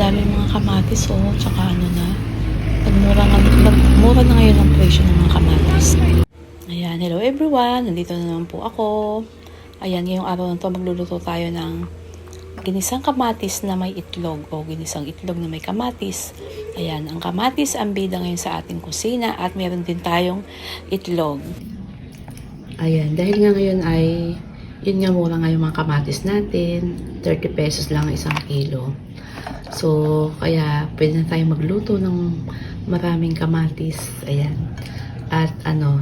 dami mga kamatis tsaka ano na. Nagmura na ngayon ang presyo ng mga kamatis. Ayan, hello everyone. Nandito na naman po ako. Ayan, ngayong araw na to magluluto tayo ng ginisang kamatis na may itlog o ginisang itlog na may kamatis. Ayan, ang kamatis ang bida ngayon sa ating kusina at meron din tayong itlog. Ayan, dahil nga ngayon ay yun nga mura nga yung mga kamatis natin. 30 pesos lang isang kilo. So, kaya pwede na tayo magluto ng maraming kamatis. Ayan. At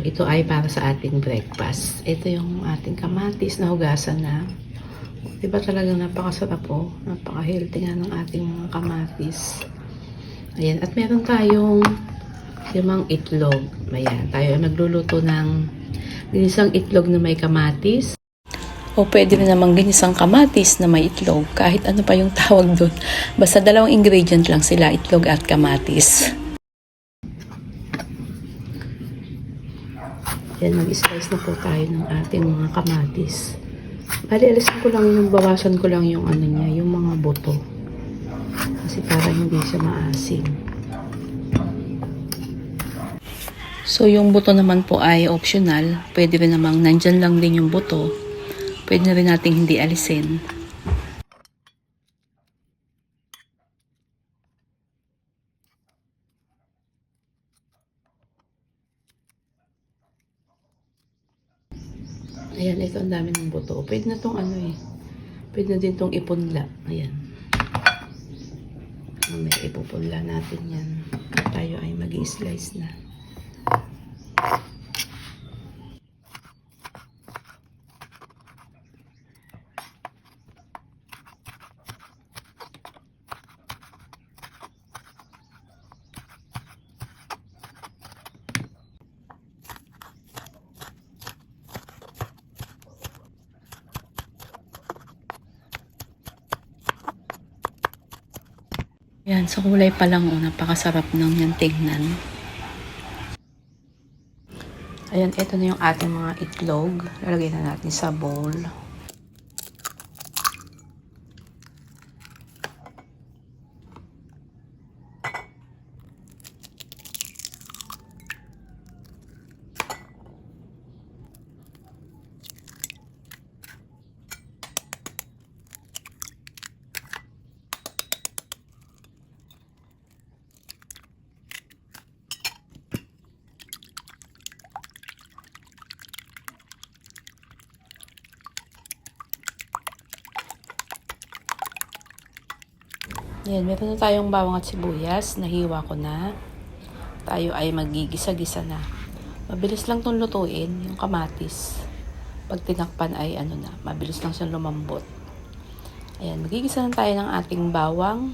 ito ay para sa ating breakfast. Ito yung ating kamatis na hugasan na. Diba talagang napakasarap po. Napaka-healthy nga ng ating mga kamatis. Ayan. At meron tayong limang itlog. Ayan. Tayo ay magluluto ng ginisang itlog na may kamatis. O pwede rin namang ginisang kamatis na may itlog. Kahit ano pa yung tawag doon. Basta dalawang ingredient lang sila, itlog at kamatis. Yan, mag-slice na po tayo ng ating mga kamatis. Bali, alisin ko lang yung, bawasan ko lang yung niya, yung mga buto. Kasi para hindi siya maasim. So, yung buto naman po ay optional. Pwede rin namang nandyan lang din yung buto. Pwede na rin nating hindi alisin. Ayan, ito ang dami ng buto. Pwede na tong pwede na din tong ipunla. Ayan. May ipupunla natin yan. Tayo ay mag-i-slice na. Yan, sa kulay pa lang napakasarap ng yan tignan. Ayan, ito na yung ating mga itlog. Lalagay na natin sa bowl. Yan, meron na tayong bawang at sibuyas. Nahiwa ko na. Tayo ay magigisa-gisa na. Mabilis lang itong lutuin, yung kamatis. Pag tinakpan ay mabilis lang siyang lumambot. Ayan, magigisa lang tayo ng ating bawang.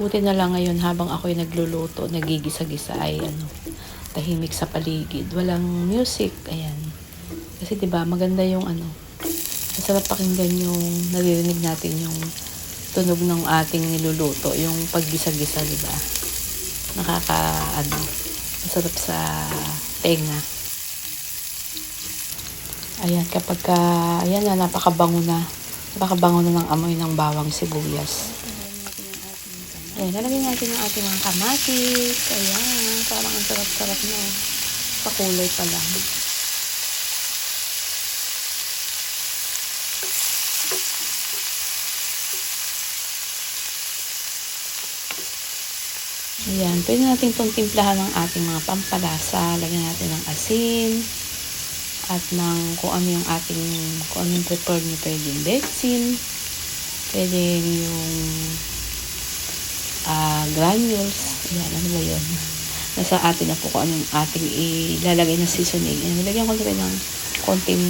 Buti na lang ngayon habang ako'y nagluluto, nagigisa-gisa ay tahimik sa paligid. Walang music. Ayan. Kasi 'di ba maganda yung masarap pakinggan yung naririnig natin yung tunog ng ating niluluto, yung paggisa-gisa, 'di ba? Masarap sa tenga. Ayan, ayan na, napakabango na. Napakabango na ng amoy ng bawang sibuyas. Ayan, lalagyan natin yung ating mga kamatis. Ayan, parang ang sarap-sarap na. Sa kulay pa lang. Ayan, pwede natin itong timplahan ng ating mga pampalasa. Lagyan natin ng asin. At kung ano yung preferred nyo. Pwede yung betsin. Pwede yung granules. Ayan, ano ba yun? Nasa atin na po kung anong ating ilalagay na seasoning. Ayan, nilagyan ko na rin ng konting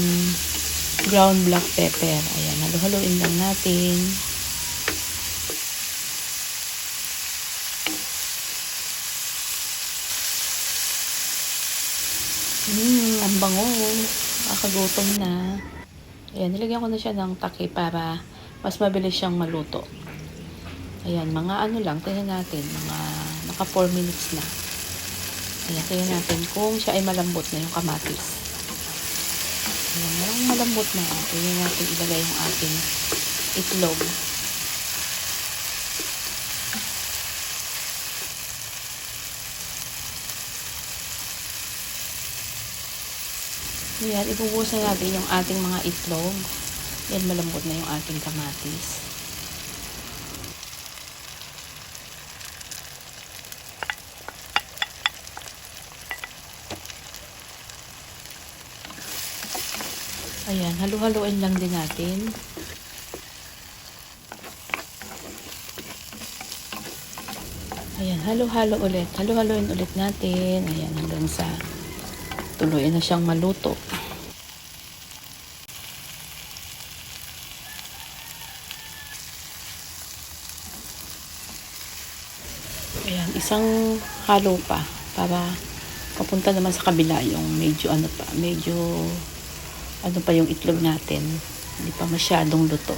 ground black pepper. Ayan, haluhaluin lang natin. Ang bango. Kakagutom na. Ayan, nilagyan ko na siya ng taki para mas mabilis siyang maluto. Ayan, mga lang, tingnan natin, mga naka 4 minutes na. Ayan, tingnan natin kung siya ay malambot na yung kamatis. Ayan, malang malambot na. Pwede natin ilagay yung ating itlog. Ayan, ibubuhusan natin yung ating mga itlog. Ayan, malambot na yung ating kamatis. Ayan, halu-haluin lang din natin. Ayan, halo-halo ulit. Halo-haloin ulit natin. Ayan, hanggang sa tuluyan na siyang maluto. Ayan, isang halo pa para papunta naman sa kabila yung medyo ano pa yung itlog natin. Hindi pa masyadong luto.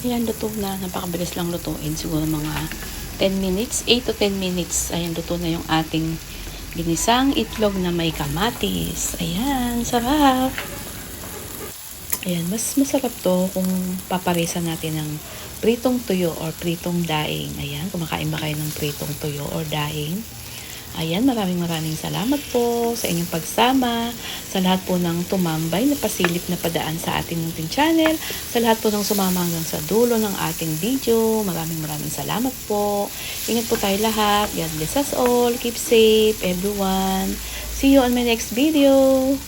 Ayan, luto na. Napakabilis lang lutuin. Siguro mga 10 minutes, 8 to 10 minutes. Ayan, luto na yung ating ginisang itlog na may kamatis. Ayan, sarap. Ayan, mas masarap to kung paparisan natin ng pritong tuyo or pritong daing. Ayan, kumakain ba kayo ng pritong tuyo or daing? Ayan, maraming salamat po sa inyong pagsama, sa lahat po ng tumambay na pasilip na padaan sa ating munting channel, sa lahat po ng sumama hanggang sa dulo ng ating video. Maraming salamat po. Ingat po tayo lahat. God bless us all. Keep safe, everyone. See you on my next video.